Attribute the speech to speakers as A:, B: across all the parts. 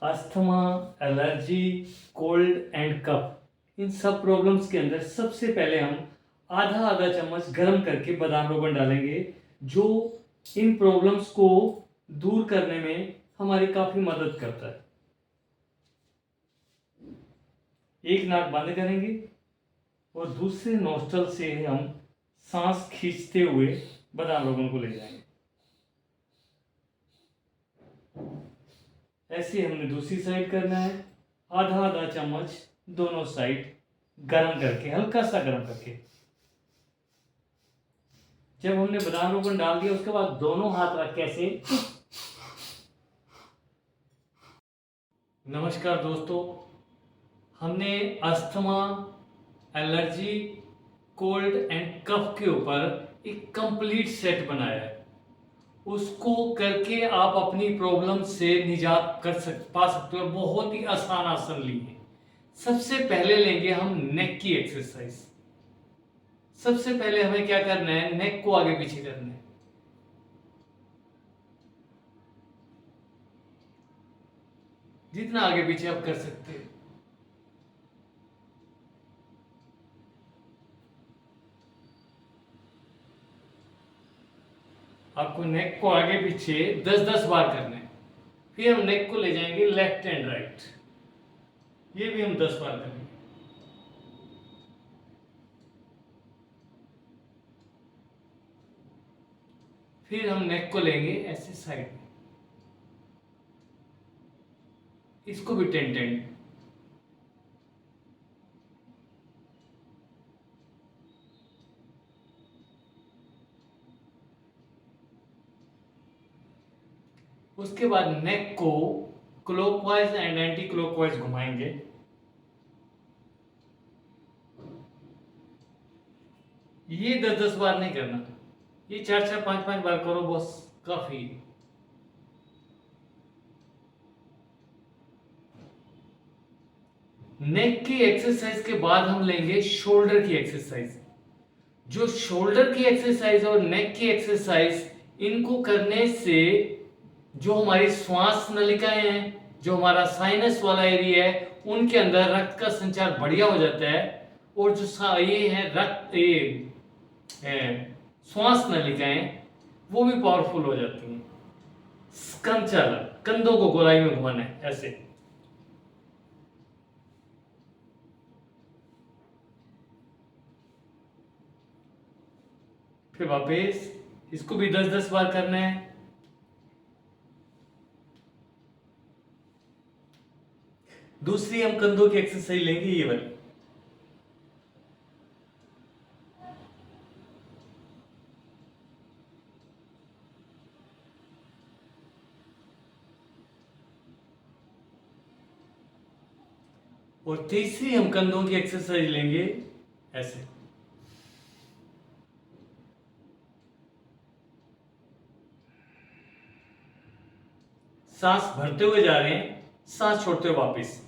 A: Asthma, allergy, cold and कफ, इन सब problems के अंदर सबसे पहले हम आधा आधा चम्मच गर्म करके बादाम रोगन डालेंगे, जो इन प्रॉब्लम्स को दूर करने में हमारी काफ़ी मदद करता है। एक नाक बंद करेंगे और दूसरे नोस्ट्रल से हम सांस खींचते हुए बादाम रोगन को ले जाएंगे। ऐसे हमने दूसरी साइड करना है, आधा आधा चम्मच दोनों साइड गर्म करके, हल्का सा गर्म करके। जब हमने बादाम रोगन डाल दिया उसके बाद दोनों हाथ रख कैसे। नमस्कार दोस्तों, हमने अस्थमा, एलर्जी, कोल्ड एंड कफ के ऊपर एक कंप्लीट सेट बनाया है। उसको करके आप अपनी प्रॉब्लम से निजात पा सकते हो। बहुत ही आसान आसन लिए। सबसे पहले लेंगे हम नेक की एक्सरसाइज। सबसे पहले हमें क्या करना है, नेक को आगे पीछे करना है। जितना आगे पीछे आप कर सकते हैं। आपको नेक को आगे पीछे 10-10 बार करना है। फिर हम नेक को ले जाएंगे लेफ्ट एंड राइट, ये भी हम 10 बार करेंगे। फिर हम नेक को लेंगे ऐसे साइड में, इसको भी 10-10। उसके बाद नेक को क्लॉकवाइज एंड एंटी क्लॉकवाइज घुमाएंगे। ये 10-10 बार नहीं करना, ये 4-4, 5-5 बार करो, बस काफी। नेक की एक्सरसाइज के बाद हम लेंगे शोल्डर की एक्सरसाइज। जो शोल्डर की एक्सरसाइज और नेक की एक्सरसाइज, इनको करने से जो हमारी श्वास नलिकाएं हैं, जो हमारा साइनस वाला एरिया है, उनके अंदर रक्त का संचार बढ़िया हो जाता है। और जो ये है रक्त, ये श्वास नलिकाएं, वो भी पावरफुल हो जाती हैं। स्कंद चालन, कंधों को गोलाई में घुमाना है ऐसे। फिर वापस इसको भी 10-10 बार करना है। दूसरी हम कंधों की एक्सरसाइज लेंगे, ये वाली। और तीसरी हम कंधों की एक्सरसाइज लेंगे ऐसे। सांस भरते हुए जा रहे हैं, सांस छोड़ते हुए वापस।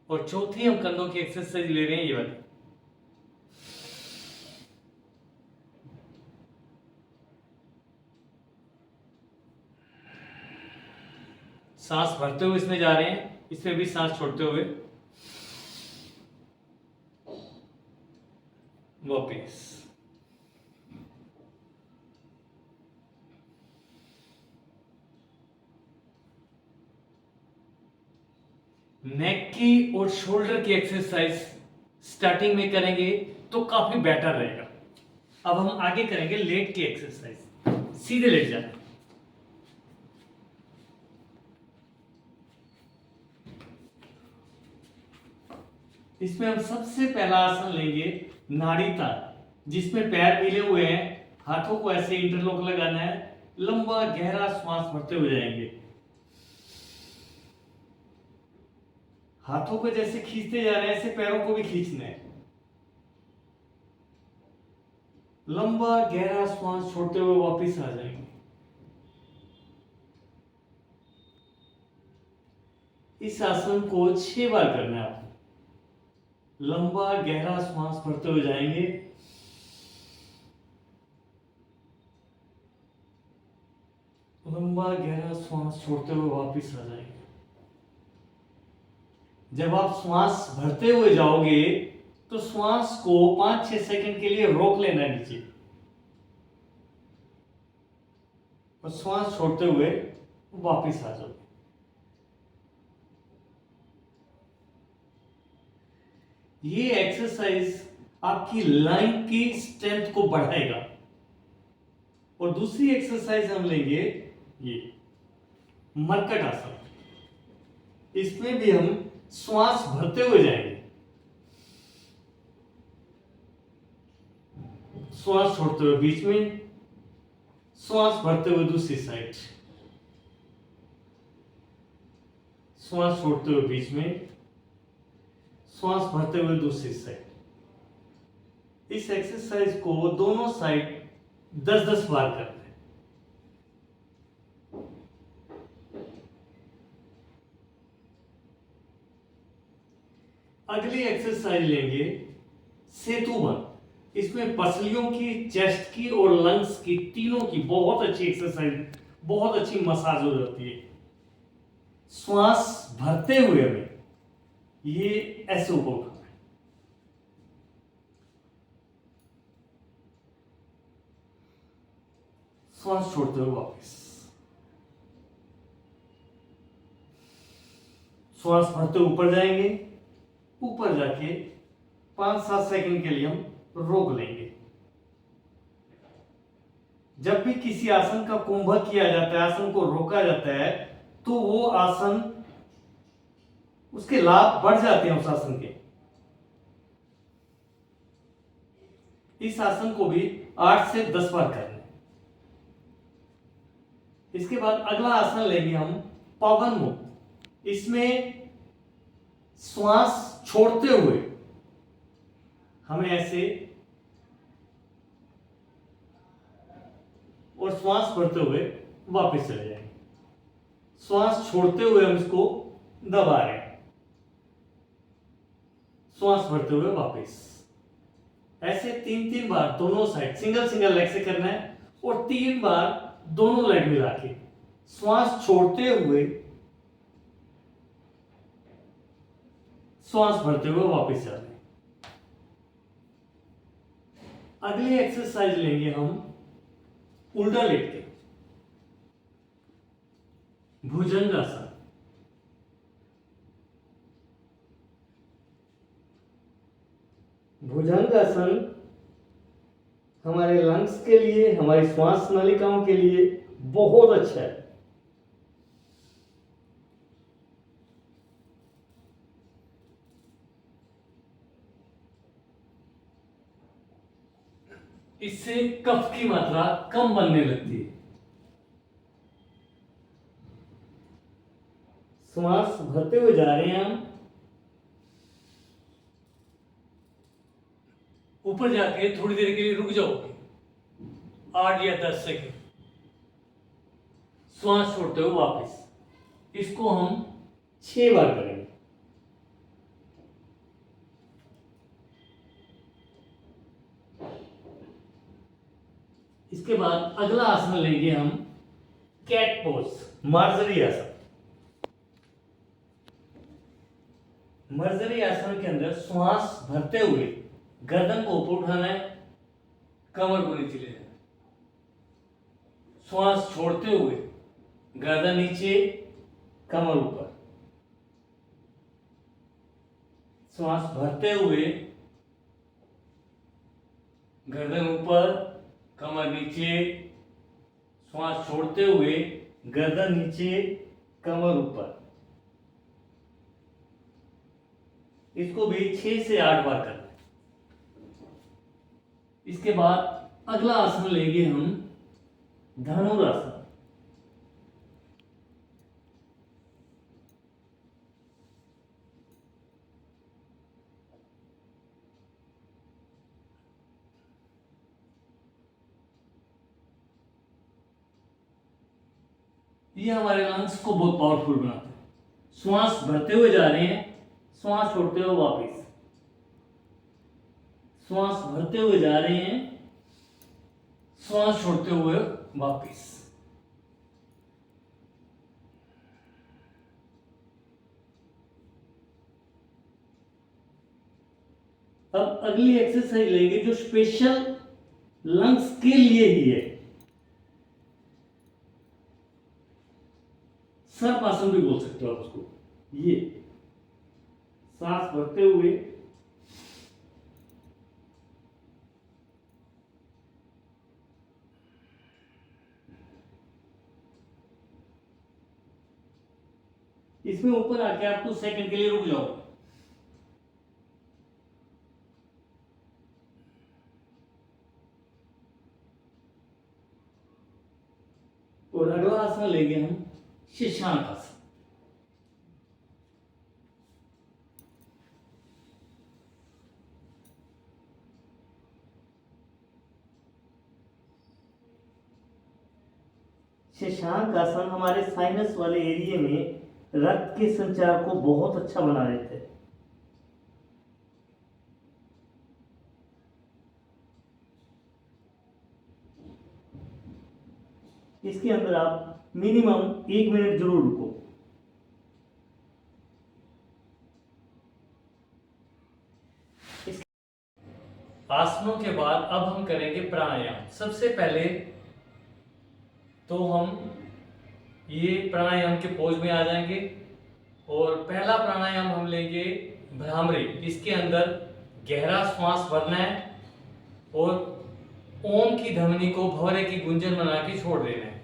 A: और चौथी हम कंधों की एक्सरसाइज ले रहे हैं, ये वाली। सांस भरते हुए इसमें जा रहे हैं, इसमें भी सांस छोड़ते हुए वापस। नेक की और शोल्डर की एक्सरसाइज स्टार्टिंग में करेंगे तो काफी बेटर रहेगा। अब हम आगे करेंगे लेट की एक्सरसाइज। सीधे लेट जाना। इसमें हम सबसे पहला आसन लेंगे नाड़ी ताल, जिसमें पैर मिले हुए हैं, हाथों को ऐसे इंटरलॉक लगाना है, लंबा गहरा श्वास भरते हुए जाएंगे। हाथों को जैसे खींचते जा रहे हैं, ऐसे पैरों को भी खींचना है। लंबा गहरा श्वास छोड़ते हुए वापस आ जाएंगे।
B: इस आसन को 6 बार करना है आपको। लंबा गहरा श्वास भरते हुए जाएंगे, लंबा गहरा श्वास छोड़ते हुए वापस आ जाएंगे। जब आप श्वास भरते हुए जाओगे तो श्वास को 5-6 सेकंड के लिए रोक लेना है नीचे, और श्वास छोड़ते हुए वापस आ जाओ। ये एक्सरसाइज आपकी लंग की स्ट्रेंथ को बढ़ाएगा। और दूसरी एक्सरसाइज हम लेंगे ये मरकट आसन। इसमें भी हम श्वास भरते हुए जाएंगे, श्वास छोड़ते हुए बीच में, श्वास भरते हुए दूसरी साइड, श्वास छोड़ते हुए बीच में, श्वास भरते हुए दूसरी साइड। इस एक्सरसाइज को दोनों साइड 10-10 बार करते हैं। अगली एक्सरसाइज लेंगे सेतु बंध। इसमें पसलियों की, चेस्ट की और लंग्स की, तीनों की बहुत अच्छी एक्सरसाइज, बहुत अच्छी मसाज हो जाती है। श्वास भरते हुए हमें ये ऐसे ऊपर उठाना है, श्वास छोड़ते हुए वापस, श्वास भरते ऊपर जाएंगे, ऊपर जाके 5-7 सेकंड के लिए हम रोक लेंगे। जब भी किसी आसन का कुंभक किया जाता है, आसन को रोका जाता है, तो वो आसन, उसके लाभ बढ़ जाते हैं उस आसन के। इस आसन को भी 8 से 10 बार करना है। इसके बाद अगला आसन लेंगे हम पवन मुक्त। इसमें श्वास छोड़ते हुए हमें ऐसे, और श्वास भरते हुए वापस चले जाएंगे। श्वास छोड़ते हुए हम इसको दबा रहे हैं, श्वास भरते हुए वापस। ऐसे 3-3 बार दोनों साइड, सिंगल सिंगल लेग से करना है, और 3 बार दोनों लेग मिला के श्वास छोड़ते हुए, श्वास भरते हुए वापस चल रहे। अगली एक्सरसाइज लेंगे हम उल्टा लेट के, भुजंगासन। भुजंगासन हमारे लंग्स के लिए, हमारी श्वास नलिकाओं के लिए बहुत अच्छा है। इससे कफ की मात्रा कम बनने लगती है। श्वास भरते हुए जा रहे हैं हम,
A: ऊपर जाके थोड़ी देर के लिए रुक जाओगे, 8 या 10 सेकंड,
B: श्वास छोड़ते हुए वापस। इसको हम 6 बार करेंगे। इसके बाद अगला आसन लेंगे हम कैट पोज, मर्जरी आसन। मर्जरी आसन के अंदर श्वास भरते हुए गर्दन को ऊपर उठाना है,
A: कमर को नीचे ले जाना,
B: श्वास छोड़ते हुए गर्दन नीचे, कमर ऊपर, श्वास भरते हुए गर्दन ऊपर, कमर नीचे, श्वास छोड़ते हुए गर्दन नीचे, कमर ऊपर। इसको भी 6 से 8 बार करना है। इसके बाद अगला आसन लेंगे हम धनुरासन। ये हमारे लंग्स को बहुत पावरफुल बनाता है। श्वास भरते हुए जा रहे हैं, श्वास छोड़ते हुए वापस, श्वास भरते हुए जा रहे हैं, श्वास छोड़ते हुए वापस। अब अगली एक्सरसाइज लेंगे जो स्पेशल लंग्स के लिए ही है, सर्पासन भी बोल सकते हो आप उसको। ये सांस भरते हुए इसमें ऊपर आके आप कुछ सेकंड के लिए रुक जाओ, और अगला आसन लेंगे हम शशांक आसन। शशांक आसन हमारे साइनस वाले एरिया में रक्त के संचार को बहुत अच्छा बना देते हैं। इसके अंदर आप मिनिमम 1 मिनट जरूर रुको। आसनों के बाद अब हम करेंगे प्राणायाम। सबसे पहले तो हम ये प्राणायाम के पोज में आ जाएंगे और पहला प्राणायाम हम लेंगे भ्रामरी। इसके अंदर गहरा श्वास भरना है और ओम की ध्वनि को भंवरे की गुंजन बना के छोड़ देना है।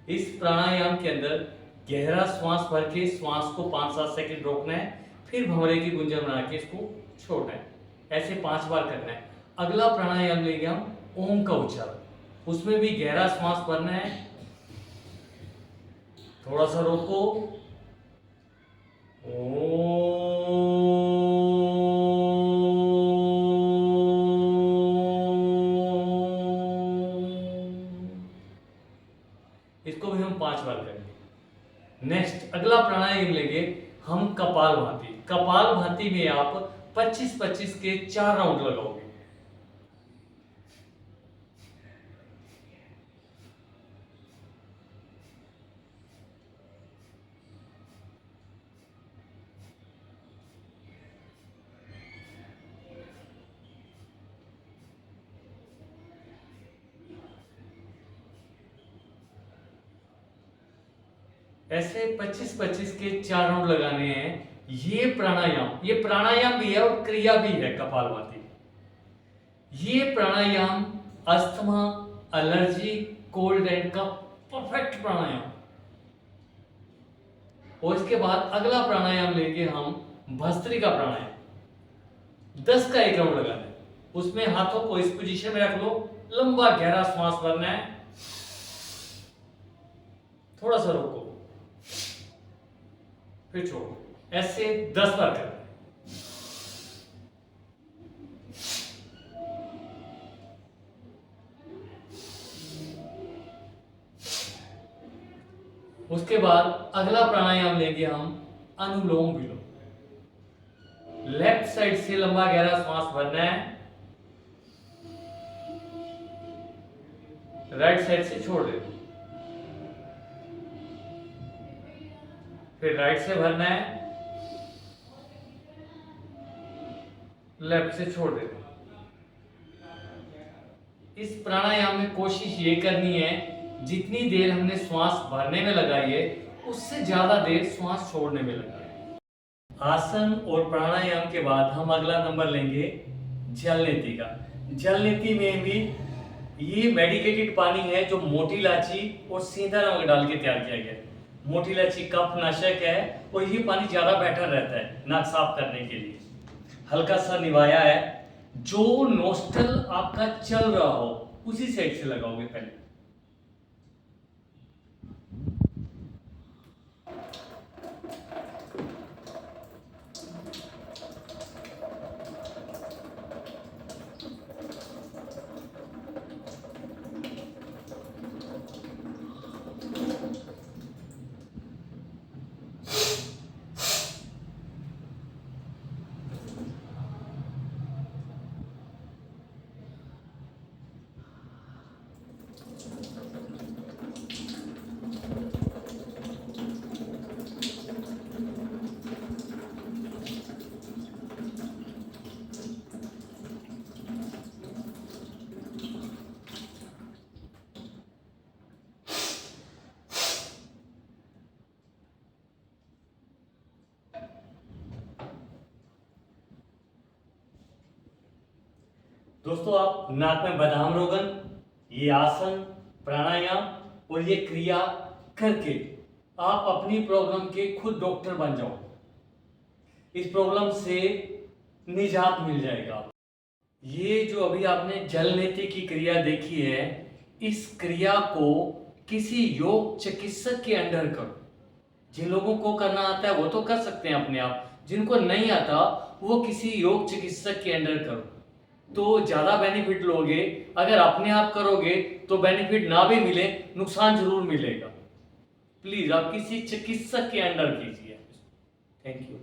B: इस प्राणायाम के अंदर गहरा श्वास भर के श्वास को 5-7 सेकंड रोकना है, फिर भंवरे की गुंजन बना के इसको छोड़ना है। ऐसे 5 बार करना है। अगला प्राणायाम लेंगे हम ओम का उच्चारण। उसमें भी गहरा श्वास भरना है, थोड़ा सा रोको, इसको भी हम 5 बार करेंगे। नेक्स्ट अगला प्राणायाम लेंगे हम कपालभाति। कपालभाति में आप 25-25 के 4 राउंड लगाओगे। ऐसे 25-25 के 4 राउंड लगाने हैं। ये प्राणायाम भी है और क्रिया भी है कपालभाति। ये प्राणायाम अस्थमा, एलर्जी, कोल्ड एंड का परफेक्ट प्राणायाम। और इसके बाद अगला प्राणायाम लेंगे हम भस्त्रिका प्राणायाम। 10 का 1 राउंड लगाना है। उसमें हाथों को इस पोजीशन में रख लो, लंबा गहरा श्वास भरना है, थोड़ा सा रोको, फिर छोड़ो। ऐसे 10 बार करना है। उसके बाद अगला प्राणायाम लेंगे हम अनुलोम विलोम। लेफ्ट साइड से लंबा गहरा श्वास भरना है, राइट साइड से छोड़ देना, फिर राइट से भरना है, लेफ्ट से छोड़ देना। इस प्राणायाम में कोशिश ये करनी है जितनी देर हमने श्वास भरने में लगाई है उससे ज्यादा देर श्वास छोड़ने में लगाए। आसन और प्राणायाम के बाद हम अगला नंबर लेंगे जल नीति का। जल नीति में भी ये मेडिकेटेड पानी है जो मोटी इलायची और सीधा नमक डाल के तैयार किया गया है। मोटी इलायची कफ नाशक है और ये पानी ज्यादा बेटर रहता है नाक साफ करने के लिए। हल्का सा निवाया है, जो नोस्ट्रल आपका चल रहा हो उसी साइड से लगाओगे पहले। दोस्तों आप नाक में बादाम रोगन, ये आसन, प्राणायाम और ये क्रिया करके आप अपनी प्रॉब्लम के खुद डॉक्टर बन जाओ। इस प्रॉब्लम से निजात मिल जाएगा। ये जो अभी आपने जल नेति की क्रिया देखी है, इस क्रिया को किसी योग चिकित्सक के अंडर करो। जिन लोगों को करना आता है वो तो कर सकते हैं अपने आप, जिनको नहीं आता वो किसी योग चिकित्सक के अंडर करो, तो ज़्यादा बेनिफिट लोगे। अगर अपने आप करोगे तो बेनिफिट ना भी मिले, नुकसान जरूर मिलेगा। प्लीज़ आप किसी चिकित्सक के अंडर कीजिए। Thank you.